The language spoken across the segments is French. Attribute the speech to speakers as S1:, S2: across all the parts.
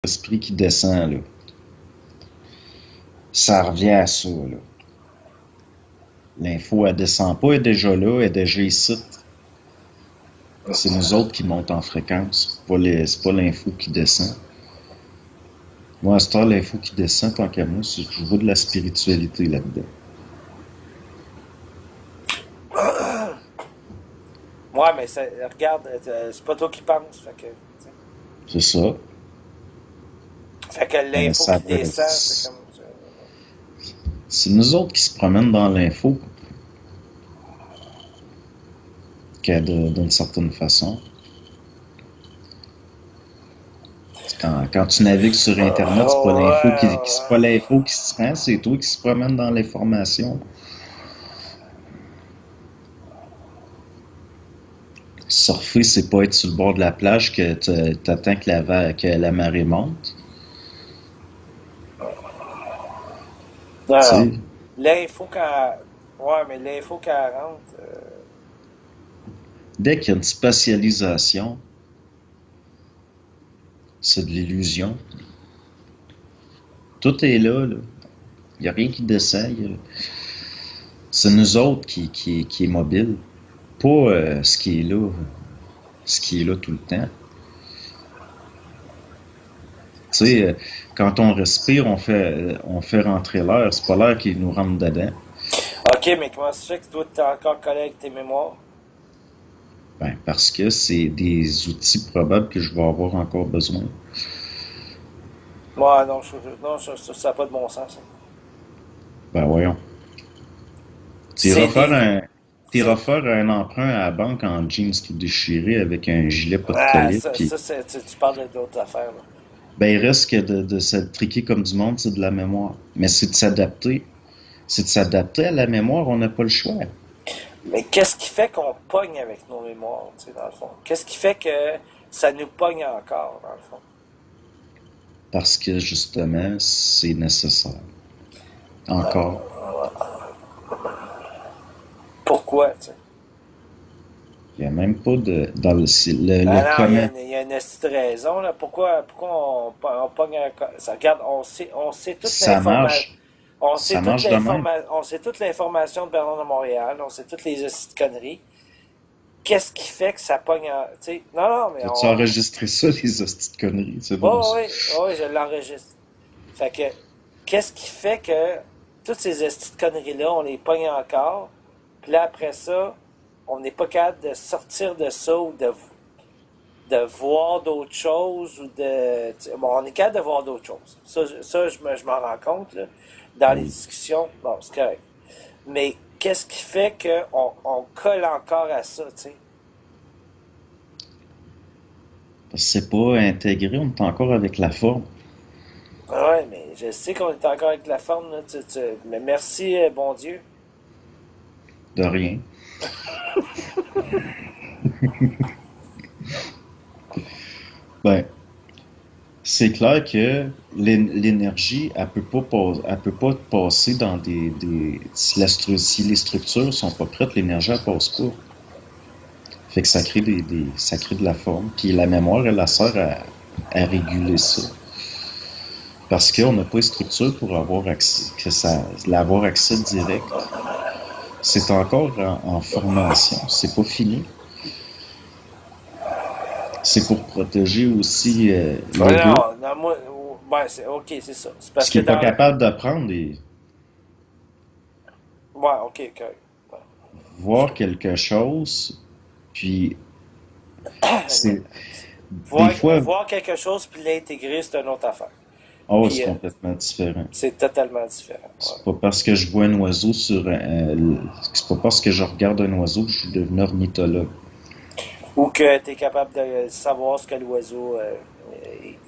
S1: L'esprit qui descend, là. Ça revient à ça, là. L'info, elle descend pas, elle est déjà là, elle est déjà ici. C'est nous autres qui montent en fréquence. C'est pas l'info qui descend. Moi, à cette heure, l'info qui descend, tant qu'à moi, c'est que je vois de la spiritualité là-dedans.
S2: Ouais, mais regarde, c'est pas toi qui penses.
S1: C'est ça.
S2: Fait que
S1: Mais
S2: l'info qui descend, c'est comme.
S1: c'est nous autres qui se promènent dans l'info, d'une certaine façon. Quand tu navigues sur Internet, c'est pas l'info qui se prend, c'est toi qui se promène dans l'information. Surfer, c'est pas être sur le bord de la plage que t'attends que la marée monte.
S2: Non,
S1: Tu
S2: non.
S1: sais,
S2: L'info quand. Ouais, mais l'info quand elle rentre.
S1: dès qu'il y a une spatialisation, c'est de l'illusion. Tout est là, là. Il n'y a rien qui descend. C'est nous autres qui est mobile. Pas ce qui est là tout le temps. Tu sais, quand on respire, on fait rentrer l'air. C'est pas l'air qui nous rentre dedans.
S2: Ok, mais comment ça se fait que toi, t'es encore collé avec tes mémoires?
S1: Ben, parce que c'est des outils probables que je vais avoir encore besoin.
S2: Ouais, non, non ça n'a pas de bon sens, ça.
S1: Ben, voyons.
S2: C'est
S1: T'iras faire
S2: des.
S1: un, t'iras
S2: C'est.
S1: faire un emprunt à la banque en jeans tout déchiré avec un gilet pas de
S2: Ah,
S1: collet, puis
S2: tu parles d'autres affaires, là.
S1: ben, il reste que de se triquer comme du monde, c'est de la mémoire. Mais c'est de s'adapter. C'est de s'adapter à la mémoire, on n'a pas le choix.
S2: Mais qu'est-ce qui fait qu'on pogne avec nos mémoires, tu sais, dans le fond? Qu'est-ce qui fait que ça nous pogne encore, dans le fond?
S1: Parce que justement, c'est nécessaire. Encore.
S2: Pourquoi, tu sais?
S1: Il n'y a même pas de. Dans le
S2: Ah non,
S1: comment.
S2: il y a une petite raison, là. Pourquoi on pogne un. Ça, regarde, on sait toute
S1: Ça
S2: l'information.
S1: marche. Ça marche de même.
S2: On sait toute l'information de Bernard de Montréal, on sait toutes les hosties de conneries. Qu'est-ce qui fait que ça pogne en. Tu sais, non, non, mais
S1: As-tu
S2: on.
S1: enregistré ça, les hosties de conneries? C'est bon,
S2: Oh
S1: ça.
S2: oui, oh oui, je l'enregistre. Fait que, qu'est-ce qui fait que toutes ces hosties de conneries-là, on les pogne encore, puis là, après ça, on n'est pas capable de sortir de ça ou de voir d'autres choses ou de. Bon, on est capable de voir d'autres choses. Ça je m'en rends compte, là, dans les
S1: Oui.
S2: discussions. Bon, c'est correct. Mais qu'est-ce qui fait qu'on colle encore à ça, tu sais?
S1: Parce que c'est pas intégré, on est encore avec la forme.
S2: Ouais, mais je sais qu'on est encore avec la forme, là, mais merci, bon Dieu.
S1: De rien. Ben, c'est clair que l'énergie, elle peut pas passer dans si les structures sont pas prêtes, l'énergie, elle passe pas. Fait que ça crée ça crée de la forme. Puis la mémoire, elle sert à réguler ça. Parce qu'on n'a pas de structure pour l'avoir accès direct. C'est encore en formation. C'est pas fini. C'est pour protéger aussi
S2: Ouais,
S1: l'ego.
S2: non, non, moi, ouais, ok, c'est ça. C'est
S1: Parce
S2: parce que
S1: qu'il est pas
S2: dans.
S1: capable d'apprendre et
S2: Ouais, ok, ok. Ouais.
S1: voir quelque chose, puis c'est des
S2: Voir,
S1: fois,
S2: voir quelque chose puis l'intégrer, c'est une autre affaire.
S1: oh,
S2: Puis
S1: c'est complètement différent.
S2: c'est totalement différent. Ouais.
S1: C'est pas parce que je vois un oiseau c'est pas parce que je regarde un oiseau que je suis devenu ornithologue.
S2: Ou que tu es capable de savoir ce que l'oiseau est.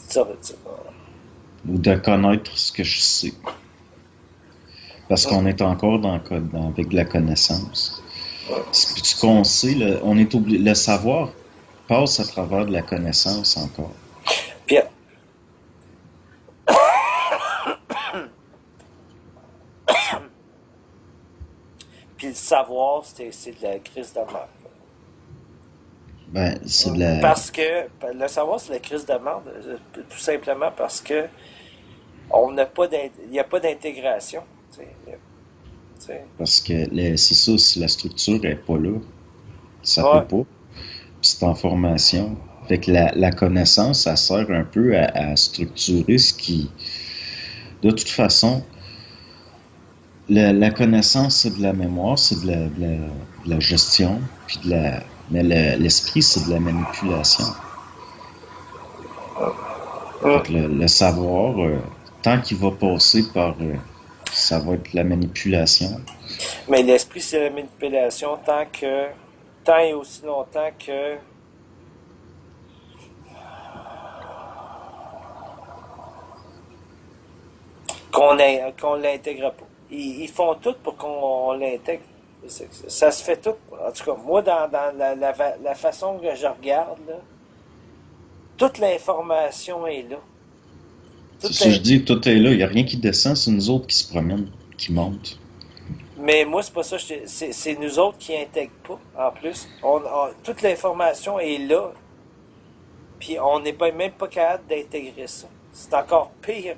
S2: Ça.
S1: Ou de connaître ce que je sais. Parce qu'on est encore avec de la connaissance. Ce qu'on sait, le savoir passe à travers de la connaissance encore.
S2: Puis, puis le savoir, c'est de la crise de merde.
S1: Ben, c'est de la.
S2: Parce que le savoir, c'est la crise de merde, tout simplement parce que on n'a pas il n'y a pas d'intégration. Tu sais.
S1: Parce que c'est ça, si la structure est pas là, ça peut
S2: Ouais.
S1: pas. Puis c'est en formation. Fait que la connaissance, ça sert un peu à structurer ce qui. De toute façon, la connaissance, c'est de la mémoire, c'est de la gestion, puis mais l'esprit, c'est de la manipulation. Fait
S2: Hum.
S1: que le savoir, tant qu'il va passer par, ça va être la manipulation.
S2: Mais l'esprit, c'est la manipulation tant et aussi longtemps que qu'on l'intègre pas. Ils font tout pour qu'on l'intègre. Ça se fait tout. En tout cas, moi, dans la façon que je regarde, là, toute l'information est là.
S1: C'est
S2: Toute
S1: ça que je
S2: l'in-
S1: dis, tout est là, il n'y a rien qui descend, c'est nous autres qui se promènent, qui montent.
S2: Mais moi, c'est pas ça. C'est nous autres qui intègrent pas, en plus. Toute l'information est là, puis on n'est même pas capable d'intégrer ça. C'est encore pire.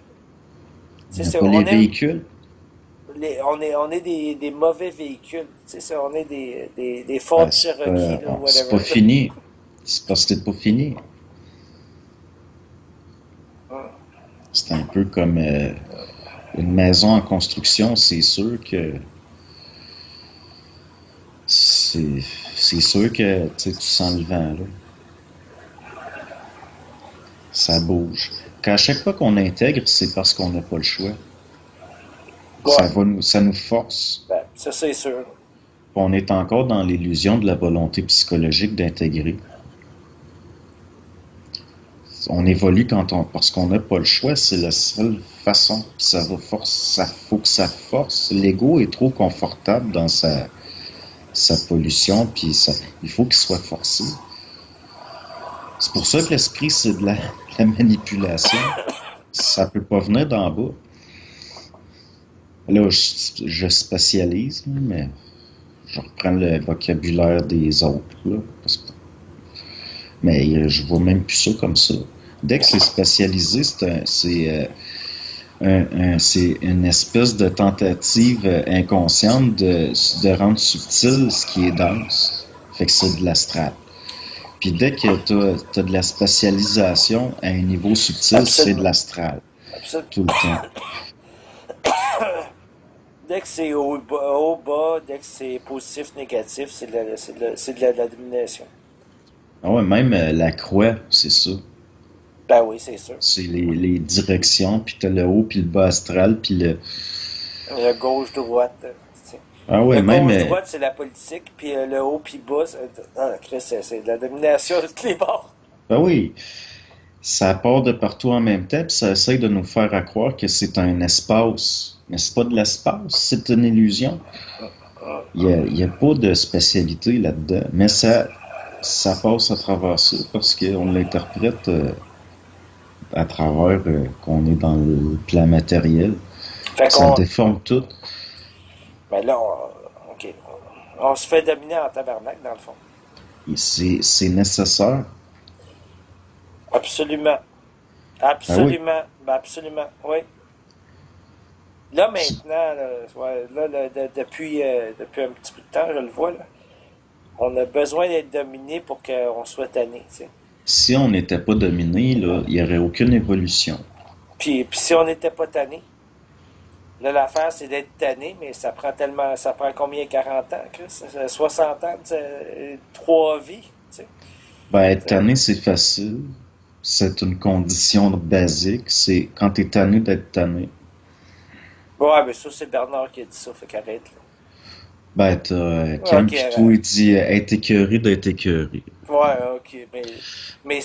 S1: Il n'y a pas les véhicules.
S2: On est des mauvais véhicules. On est des Ford
S1: Ben,
S2: Cherokee, là,
S1: c'est pas
S2: whatever.
S1: fini. C'est parce que c'est pas fini. C'est un peu comme une maison en construction, c'est sûr que c'est sûr que tu sais, tu sens le vent là. Ça bouge. Qu'à chaque fois qu'on intègre, c'est parce qu'on n'a pas le choix.
S2: Ouais,
S1: Ça nous force.
S2: ben, ça c'est sûr.
S1: On est encore dans l'illusion de la volonté psychologique d'intégrer. On évolue parce qu'on n'a pas le choix, c'est la seule façon. Ça va ça faut que ça force. L'ego est trop confortable dans sa pollution, puis il faut qu'il soit forcé. C'est pour ça que l'esprit, c'est de la manipulation. Ça peut pas venir d'en bas. Là, je spécialise, mais je reprends le vocabulaire des autres. Là, mais je vois même plus ça comme ça. Dès que c'est spécialisé, c'est une espèce de tentative inconsciente de rendre subtil ce qui est dense. Fait que c'est de l'astral. Puis dès que tu as de la spécialisation à un niveau subtil, c'est de
S2: Absolument.
S1: l'astral.
S2: Absolument.
S1: Tout le temps.
S2: Dès que c'est haut, bas, dès que c'est positif, négatif, c'est de la domination.
S1: Ah ouais, même la croix, c'est ça.
S2: Ben oui, c'est sûr.
S1: C'est les directions, puis t'as le haut, puis le bas astral, puis le...
S2: Le gauche-droite.
S1: Ah
S2: Le
S1: ouais, même...
S2: gauche-droite, c'est la politique, puis le haut puis bas, Chris, c'est de la domination de tous les bords.
S1: Ben oui, ça part de partout en même temps, puis ça essaie de nous faire à croire que c'est un espace. Mais c'est pas de l'espace, c'est une illusion. Il y a pas de spécialité là-dedans. Mais ça passe à travers ça, parce qu'on l'interprète à travers qu'on est dans le plan matériel.
S2: Fait
S1: Ça
S2: qu'on.
S1: déforme tout.
S2: Ben là, OK. On se fait dominer en tabarnak, dans le fond.
S1: Et c'est nécessaire.
S2: Absolument.
S1: Ah oui.
S2: Absolument. Ben absolument. Oui. Là,
S1: Puis,
S2: maintenant, là, ouais, depuis un petit peu de temps, je le vois, là, on a besoin d'être dominé pour qu'on soit tanné, tu sais.
S1: si on n'était pas dominé, là, il n'y aurait aucune évolution.
S2: Puis si on n'était pas tanné, là, l'affaire, c'est d'être tanné, mais ça prend combien, 40 ans, Chris? 60 ans, 3 vies, tu sais.
S1: Ben, être tanné, c'est facile. C'est une condition basique. C'est quand t'es tanné d'être tanné.
S2: Ouais, mais ça, c'est Bernard qui a dit ça, fait qu'arrête, là.
S1: Ben, t'as Ken
S2: Ok,
S1: Pitou, il dit être écœuré d'être écœuré.
S2: ouais, ok, mais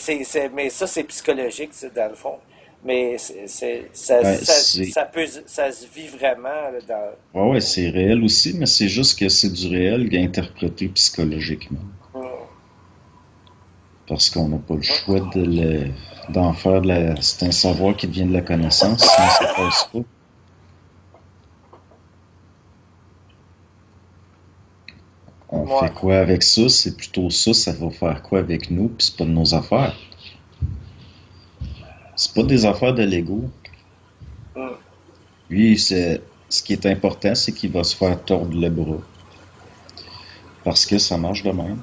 S2: ça, c'est psychologique, dans le fond. Mais
S1: Ben, c'est.
S2: ça se vit vraiment, là, dans.
S1: Ouais, ouais, c'est réel aussi, mais c'est juste que c'est du réel interprété psychologiquement. Parce qu'on n'a pas le choix d'en faire c'est un savoir qui vient de la connaissance, sinon ça passe pas. On fait
S2: Ouais.
S1: quoi avec ça? C'est plutôt ça, ça va faire quoi avec nous, puis c'est pas de nos affaires. C'est pas des affaires de l'ego.
S2: Mm.
S1: Lui, ce qui est important, c'est qu'il va se faire tordre le bras. Parce que ça marche de même.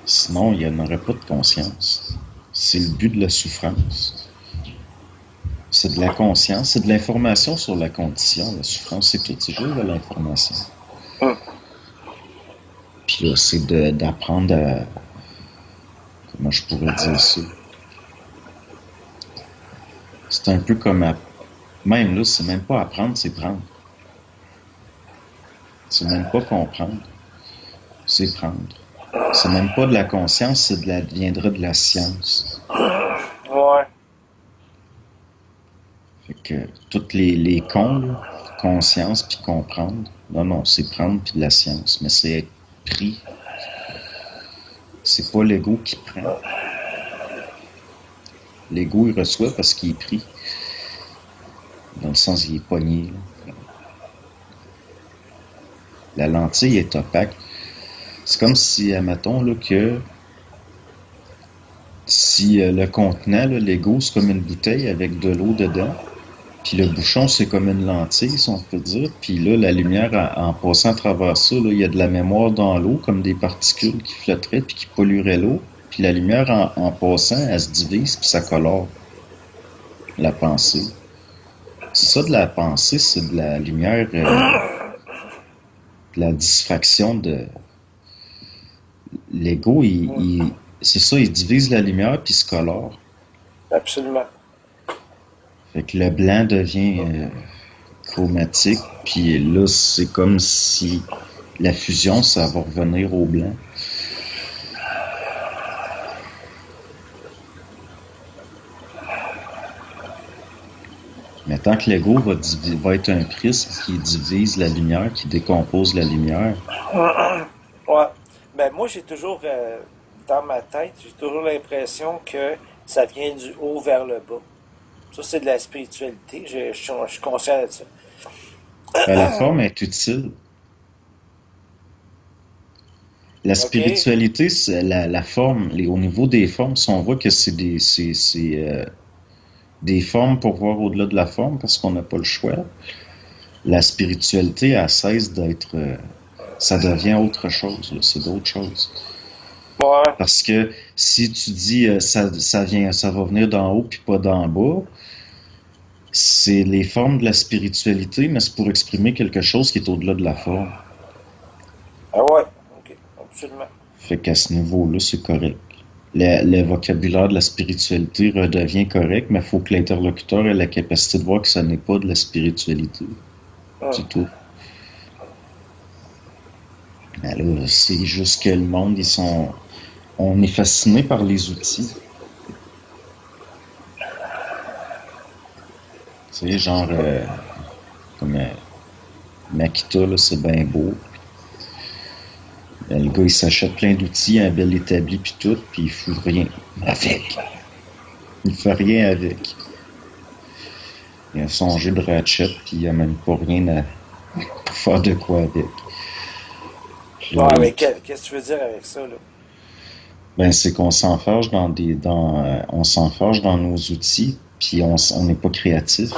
S1: Sinon, il n'y en aurait pas de conscience. C'est le but de la souffrance. C'est de la conscience, c'est de l'information sur la condition. La souffrance, c'est tout, c'est juste de l'information.
S2: Mm.
S1: Puis là, c'est d'apprendre à... Comment je pourrais dire ça? C'est un peu comme... Même là, c'est même pas apprendre, c'est prendre. C'est même pas comprendre, c'est prendre. C'est même pas de la conscience, viendrait de la science.
S2: Ouais.
S1: Fait que toutes les cons, là, conscience puis comprendre, non, c'est prendre puis de la science, mais c'est être pris. C'est pas l'ego qui prend. L'ego, il reçoit parce qu'il est pris. Dans le sens, il est pogné. Là. La lentille est opaque. C'est comme si, admettons, là, que si le contenant, l'ego, c'est comme une bouteille avec de l'eau dedans, puis le bouchon, c'est comme une lentille, si on peut dire. Puis là, la lumière, en passant à travers ça, là, il y a de la mémoire dans l'eau, comme des particules qui flotteraient puis qui pollueraient l'eau. Puis la lumière, en passant, elle se divise puis ça colore la pensée. C'est ça de la pensée, c'est de la lumière, de la distraction de... L'ego, c'est ça, il divise la lumière puis il se colore.
S2: Absolument.
S1: Fait que le blanc devient chromatique, puis là, c'est comme si la fusion, ça va revenir au blanc. Mais tant que l'ego va être un prisme qui divise la lumière, qui décompose la lumière,
S2: Ouais. Ben, moi, j'ai toujours, dans ma tête, j'ai toujours l'impression que ça vient du haut vers le bas. Ça, c'est de la spiritualité. Je suis conscient de ça.
S1: ben, la forme est utile. La
S2: OK?
S1: spiritualité, c'est la forme, au niveau des formes, si on voit que c'est des formes pour voir au-delà de la forme, parce qu'on n'a pas le choix, la spiritualité, elle cesse d'être... ça devient autre chose, là, c'est d'autres choses.
S2: Ouais.
S1: Parce que si tu dis ça va venir d'en haut puis pas d'en bas, c'est les formes de la spiritualité, mais c'est pour exprimer quelque chose qui est au-delà de la forme.
S2: Ah ouais. OK. Absolument.
S1: Fait qu'à ce niveau-là, c'est correct. Le vocabulaire de la spiritualité redevient correct, mais il faut que l'interlocuteur ait la capacité de voir que ça n'est pas de la spiritualité.
S2: Hum.
S1: C'est tout. Mais là, c'est juste que le monde, on est fasciné par les outils. Tu sais, genre, comme Makita, là, c'est bien beau. Le gars, il s'achète plein d'outils, un bel établi, puis tout, puis il fout rien avec. Il fait rien avec. Il a son jeu de ratchet, puis il a même pas rien pour faire de quoi avec. Puis là,
S2: Ouais, mais qu'est-ce que tu veux dire avec ça, là?
S1: ben, c'est qu'on s'enfarge on s'enfarge dans nos outils, puis on n'est pas créatif.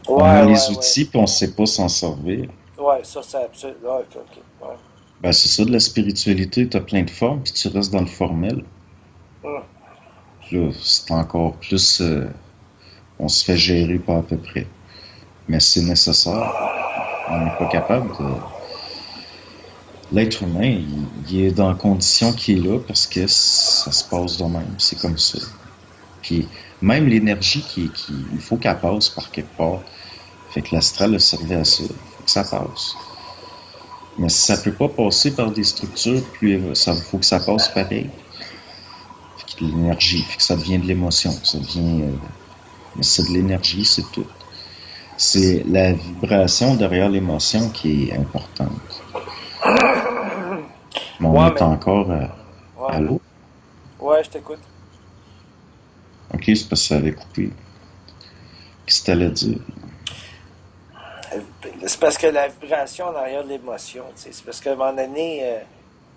S1: On a
S2: Ouais, ouais,
S1: les
S2: ouais.
S1: outils, puis on sait pas s'en servir.
S2: Ouais, ça, c'est absolument. Ouais, OK, OK. Ouais.
S1: Ben, c'est ça de la spiritualité, t'as plein de formes, puis tu restes dans le formel.
S2: Hum.
S1: Puis là, c'est encore plus... on se fait gérer pas à peu près. Mais c'est nécessaire. On n'est pas capable de... L'être humain, il est dans la condition qui est là parce que ça se passe de même. C'est comme ça. Puis même l'énergie il faut qu'elle passe par quelque part. Fait que l'astral a servi à ça. Faut que ça passe. Mais si ça peut pas passer par des structures, puis ça faut que ça passe pareil. Fait que l'énergie, fait que ça devient de l'émotion. Ça devient... mais c'est de l'énergie, c'est tout. C'est la vibration derrière l'émotion qui est importante. Mais on
S2: Ouais,
S1: est
S2: mais.
S1: encore à
S2: Ouais.
S1: l'eau.
S2: Ouais, je t'écoute.
S1: Ok, c'est parce que ça avait coupé. Qu'est-ce que t'allais dire?
S2: C'est parce que la vibration en arrière de l'émotion, tu sais. C'est parce qu'à un moment donné,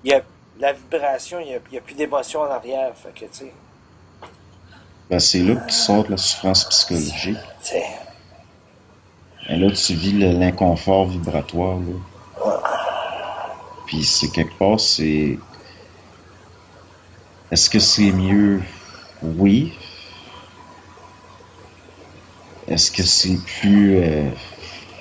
S2: il y a la vibration, il y a plus d'émotion en arrière. Fait que, tu sais,
S1: Ben, c'est là que sort de la souffrance psychologique.
S2: tu sais,
S1: Et là, tu vis l'inconfort vibratoire, là. Puis c'est quelque part, c'est... Est-ce que c'est mieux? Oui. Est-ce que c'est plus...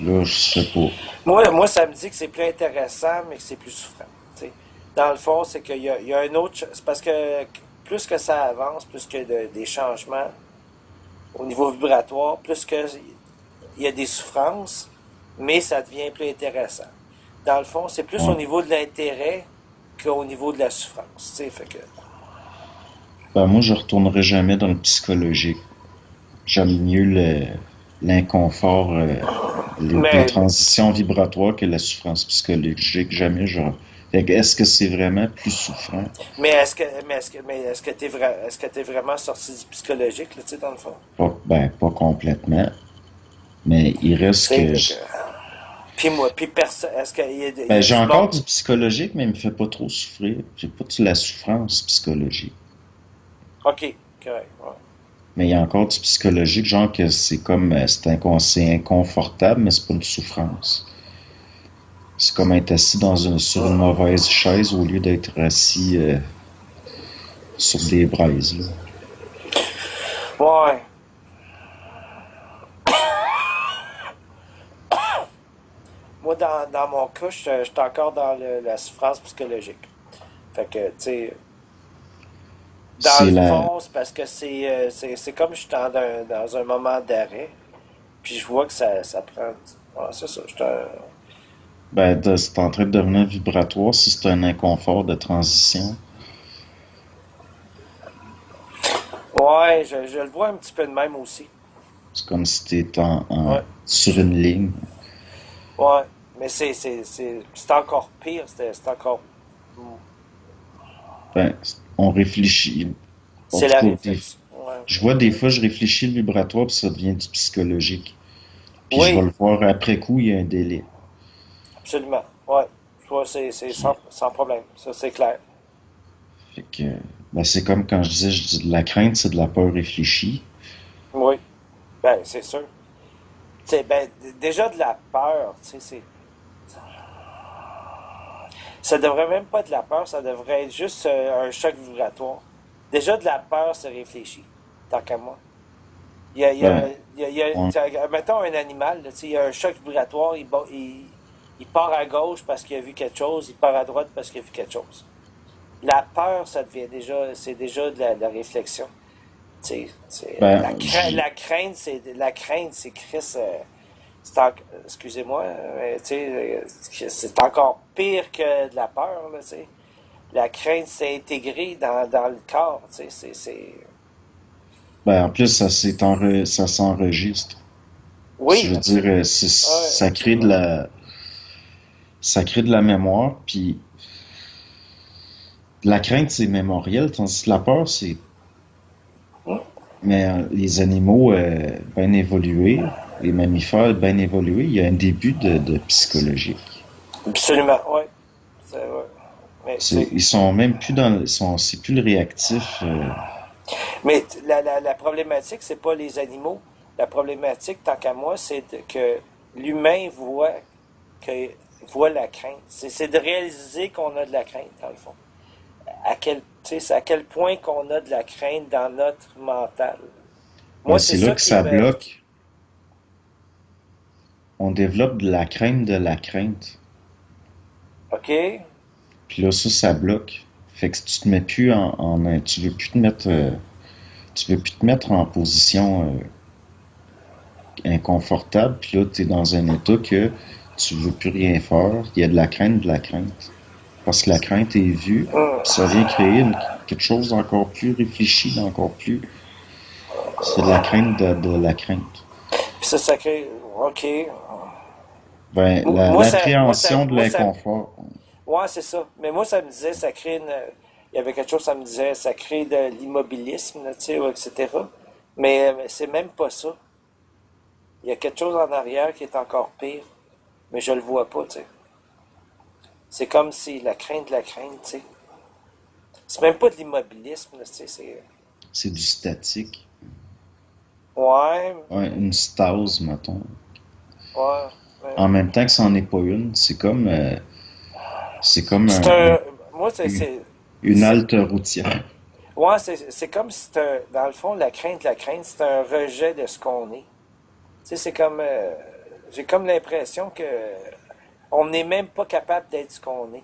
S1: là, je sais pas.
S2: moi, ça me dit que c'est plus intéressant, mais que c'est plus souffrant. Tu sais. Dans le fond, c'est qu'il y a un autre. C'est parce que plus que ça avance, plus que des changements au niveau vibratoire, plus que il y a des souffrances, mais ça devient plus intéressant. Dans le fond, c'est plus au
S1: Ouais.
S2: niveau de l'intérêt qu'au niveau de la souffrance. Tu sais, fait que.
S1: Ben, moi, je retournerai jamais dans le psychologique. J'aime mieux l'inconfort, les
S2: Mais,
S1: transitions vibratoires que la souffrance psychologique. Jamais genre. Fait que est-ce que c'est vraiment plus souffrant?
S2: est-ce que t'es vraiment sorti du psychologique, là, tu sais, dans le fond?
S1: Pas, ben, pas complètement. Mais il
S2: Tu
S1: reste
S2: sais,
S1: que...
S2: puis moi, puis personne, est-ce qu'il y
S1: Ben,
S2: a
S1: j'ai
S2: du
S1: encore
S2: monde?
S1: du psychologique, mais il me fait pas trop souffrir. J'ai pas de la souffrance psychologique.
S2: Ok, correct, ouais.
S1: Mais il y a encore du psychologique, genre que c'est comme... c'est inconfortable, mais c'est pas une souffrance. C'est comme être assis sur une mauvaise chaise au lieu d'être assis sur des braises, là.
S2: Ouais. Moi, dans mon cas, je suis encore dans la souffrance psychologique. Fait que, tu sais, dans
S1: C'est
S2: le
S1: la...
S2: fond, c'est parce que c'est comme je suis dans un moment d'arrêt, puis je vois que ça prend. Ouais, c'est ça.
S1: Ben, c'est en train de devenir vibratoire si c'est un inconfort de transition.
S2: Ouais, je le vois un petit peu de même aussi.
S1: C'est comme si t'es
S2: Ouais,
S1: sur une ligne.
S2: ouais. Mais c'est encore pire. C'est encore.
S1: Ben, on réfléchit. En
S2: C'est
S1: tout
S2: la
S1: cas,
S2: réflexion. Ouais.
S1: je vois des fois, je réfléchis le vibratoire, puis ça devient du psychologique. Puis je vais
S2: Oui,
S1: le voir après coup, il y a un délai.
S2: absolument. Ouais. Ouais, c'est
S1: Puis,
S2: sans problème. Ça, c'est clair.
S1: fait que, ben, c'est comme quand je dis de la crainte, c'est de la peur réfléchie.
S2: Oui. Ben, c'est sûr. Tu sais, ben, déjà de la peur, tu sais, ça devrait même pas être de la peur, ça devrait être juste un choc vibratoire. Déjà de la peur, c'est réfléchi, tant qu'à moi. Il y a, il y a,
S1: Ben, on,
S2: mettons un animal, là, tu sais, il y a un choc vibratoire, il part à gauche parce qu'il a vu quelque chose, il part à droite parce qu'il a vu quelque chose. La peur, ça devient déjà, c'est déjà de la réflexion. Tu sais,
S1: ben,
S2: la crainte, c'est Chris. Excusez-moi, tu sais, c'est encore pire que de la peur, là, tu sais. La crainte s'est intégrée dans le corps, tu sais,
S1: ben, en plus, ça s'enregistre. Je
S2: Oui,
S1: veux dire,
S2: absolument. Oui,
S1: ça crée
S2: absolument.
S1: ça crée de la mémoire, puis la crainte, c'est mémoriel, tandis que la peur, c'est...
S2: Hmm?
S1: Mais les animaux bien évolués, les mammifères bien évolués, il y a un début de psychologique.
S2: Absolument, oui. Ouais. Mais, tu sais,
S1: Ils sont même plus c'est plus le réactif.
S2: mais la problématique, c'est pas les animaux. La problématique, tant qu'à moi, que l'humain que, voit la crainte. C'est de réaliser qu'on a de la crainte, dans le fond. C'est à quel point qu'on a de la crainte dans notre mental.
S1: Ben,
S2: Moi, c'est
S1: c'est là
S2: ça
S1: que
S2: qui
S1: ça
S2: me...
S1: bloque. On développe de la crainte de la crainte.
S2: OK?
S1: Puis là, ça bloque. Fait que si tu te mets plus tu veux plus te mettre, tu veux plus te mettre en position inconfortable. Puis là, tu es dans un état que tu veux plus rien faire. Il y a de la crainte. Parce que la crainte est vue, puis ça vient créer quelque chose d'encore plus réfléchi, d'encore plus. C'est de la crainte de la crainte.
S2: Puis ça crée... OK.
S1: Ben,
S2: Moi,
S1: l'appréhension de l'inconfort.
S2: ouais, c'est ça. Mais moi, ça me disait, ça crée une... Il y avait quelque chose, ça me disait, ça crée de l'immobilisme, là, tu sais, etc. Mais c'est même pas ça. Il y a quelque chose en arrière qui est encore pire. mais je le vois pas, tu sais. C'est comme si la crainte, tu sais. C'est même pas de l'immobilisme, là, tu sais, c'est...
S1: C'est du statique.
S2: Ouais,
S1: Ouais, une stase, mettons.
S2: ouais, ouais.
S1: En même temps que c'en est pas une, c'est comme
S2: C'est un... Moi,
S1: une, une halte routière.
S2: ouais, c'est comme si c'est un... Dans le fond, la crainte, c'est un rejet de ce qu'on est. Tu sais, c'est comme... j'ai comme l'impression que on n'est même pas capable d'être ce qu'on est.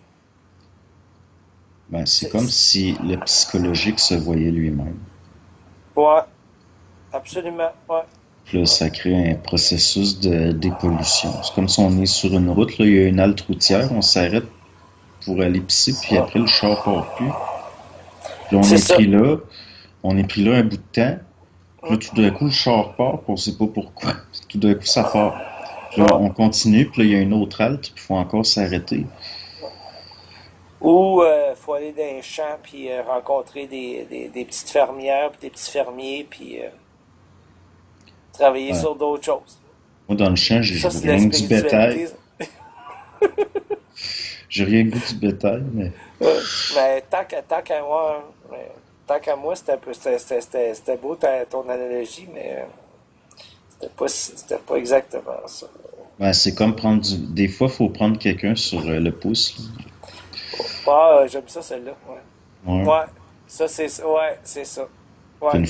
S1: Ben, c'est comme
S2: C'est-
S1: si le psychologique se voyait lui-même.
S2: Ouais, absolument, ouais.
S1: Puis là, ça crée un processus de dépollution. C'est comme si on est sur une route, là, il y a une halte routière, on s'arrête pour aller pisser, puis après le char part plus. Puis là,
S2: C'est ça.
S1: on est pris là un bout de temps, puis là, tout d'un coup, le char part, puis on sait pas pourquoi. Puis tout d'un coup, ça part. Puis là,
S2: Ouais.
S1: on continue, puis là, il y a une autre halte, puis il faut encore s'arrêter.
S2: Ou faut aller dans les champs puis rencontrer des petites fermières puis des petits fermiers puis travailler
S1: Ouais.
S2: sur d'autres choses.
S1: Moi, dans le champ, j'ai
S2: Ça, c'est de la
S1: rien que du bétail.
S2: spiritualité.
S1: J'ai rien que du bétail, mais
S2: Mais tant qu'à moi, c'était un peu, c'était beau ton analogie, mais c'était pas exactement ça.
S1: ben, c'est comme prendre des fois, faut prendre quelqu'un sur le pouce,
S2: Ah, j'aime ça, celle-là. Ouais.
S1: là. Ouais.
S2: Ouais, ça, ouais, c'est ça.
S1: Puis
S2: Ouais.
S1: une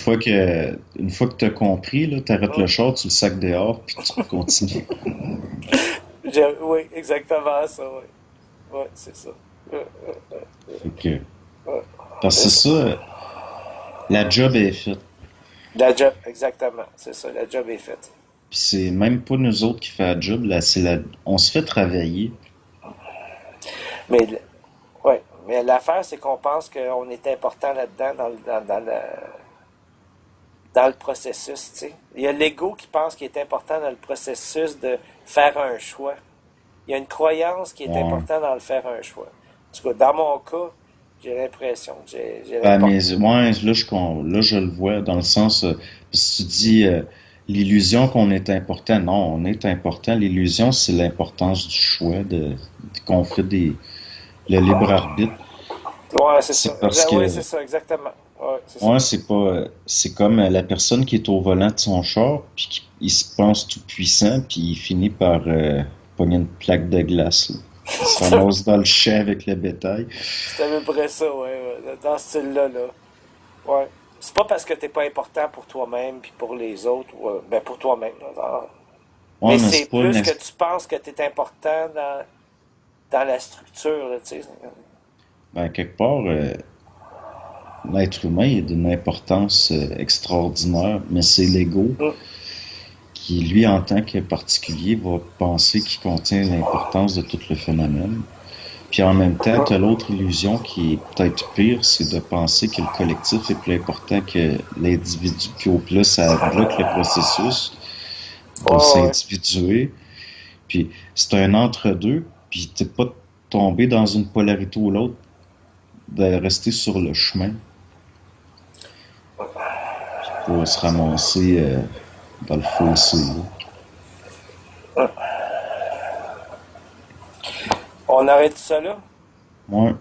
S1: fois que t'as compris, là, t'arrêtes le
S2: Hum.
S1: char, tu le sacs dehors, puis tu continues.
S2: Oui, exactement ça, ouais. Ouais, c'est ça. Euh,
S1: Fait que,
S2: ouais,
S1: parce
S2: c'est
S1: que
S2: ça.
S1: c'est ça, la job est faite.
S2: La job, exactement, c'est ça, la job est faite.
S1: Puis c'est même pas nous autres qui fait la job, là, on se fait travailler.
S2: Mais, ouais, mais l'affaire, c'est qu'on pense qu'on est important là-dedans, dans le processus, tu sais. Il y a l'ego qui pense qu'il est important dans le processus de faire un choix. Il y a une croyance qui est
S1: Ouais.
S2: importante dans le faire un choix. En tout cas, dans mon cas, j'ai l'impression, j'ai
S1: Ben,
S2: l'important.
S1: là, je le vois dans le sens, parce que tu dis l'illusion qu'on est important. Non, on est important. L'illusion, c'est l'importance du choix, qu'on fait le libre arbitre.
S2: Ouais, c'est ça.
S1: C'est parce
S2: Ouais,
S1: que
S2: c'est ça, exactement. Ouais, c'est ça.
S1: ouais, c'est pas, c'est comme la personne qui est au volant de son char, puis il se pense tout puissant, puis il finit par pogner une plaque de glace, là. Il se ramasse dans le champ avec le bétail.
S2: C'est à peu près ça, ouais, ouais, dans ce style-là, là. Ouais. C'est pas parce que t'es pas important pour toi-même puis pour les autres, ou, ben pour toi-même, là,
S1: Ouais,
S2: mais
S1: mais
S2: c'est
S1: c'est pas une...
S2: plus que tu penses que t'es important dans la structure, là, tu sais.
S1: Ben, quelque part, l'être humain est d'une importance extraordinaire, mais c'est l'ego
S2: Mm.
S1: qui, lui, en tant que particulier, va penser qu'il contient l'importance de tout le phénomène. Puis en même temps, tu as l'autre illusion qui est peut-être pire, c'est de penser que le collectif est plus important que l'individu. Puis au plus, ça bloque le processus de
S2: Ouais, ouais.
S1: s'individuer. Puis c'est un entre-deux, puis t'es pas tombé dans une polarité ou l'autre, de rester sur le chemin pour se ramasser dans le fossé, là.
S2: On arrête ça là?
S1: Ouais.